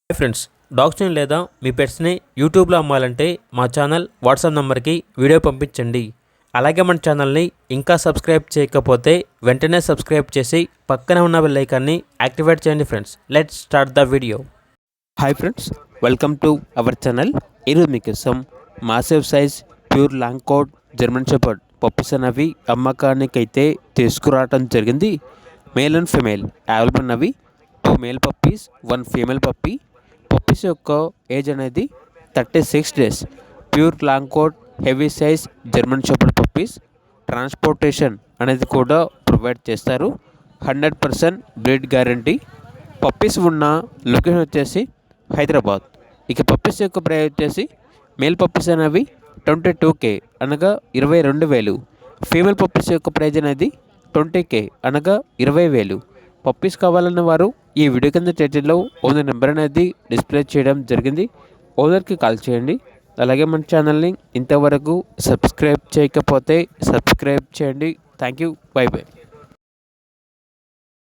Hi friends, డాగ్స్ని లేదా మీ పెట్స్ని యూట్యూబ్లో అమ్మాలంటే మా ఛానల్ వాట్సాప్ నెంబర్కి వీడియో పంపించండి. అలాగే మన ఛానల్ని ఇంకా సబ్స్క్రైబ్ చేయకపోతే వెంటనే సబ్స్క్రైబ్ చేసి పక్కనే ఉన్న బెల్ ఐకాన్ని యాక్టివేట్ చేయండి. Friends, let's start the video. Hi friends, welcome to our channel. ఈరోజు మీకోసం massive size pure long coat German shepherd puppies అనేవి అమ్మకానికైతే తీసుకురావడం జరిగింది. మేల్ అండ్ ఫీమేల్ అవైలబుల్ ఉన్నవి. 2 male puppies 1 female puppy. Puppies యొక్క ఏజ్ అనేది 36 days. Pure long coat heavy size German shepherd puppies. Transportation అనేది కూడా ప్రొవైడ్ చేస్తారు. 100% బ్రీడ్ గ్యారంటీ. పప్పీస్ ఉన్న లొకేషన్ వచ్చేసి హైదరాబాద్. ఇక పప్పీస్ యొక్క ప్రైస్ వచ్చేసి మేల్ పప్పీస్ అనేవి 22K అనగా 22,000. ఫీమేల్ పప్పీస్ యొక్క ప్రైజ్ అనేది 20K అనగా 20,000. పప్పీస్ కావాలన్న వారు ఈ వీడియో కింద టైటిల్లో ఓనర్ నెంబర్ అనేది డిస్ప్లే చేయడం జరిగింది. ఓనర్కి కాల్ చేయండి. అలాగే మన ఛానల్ని ఇంతవరకు సబ్స్క్రైబ్ చేయకపోతే సబ్స్క్రైబ్ చేయండి. Thank you. By by.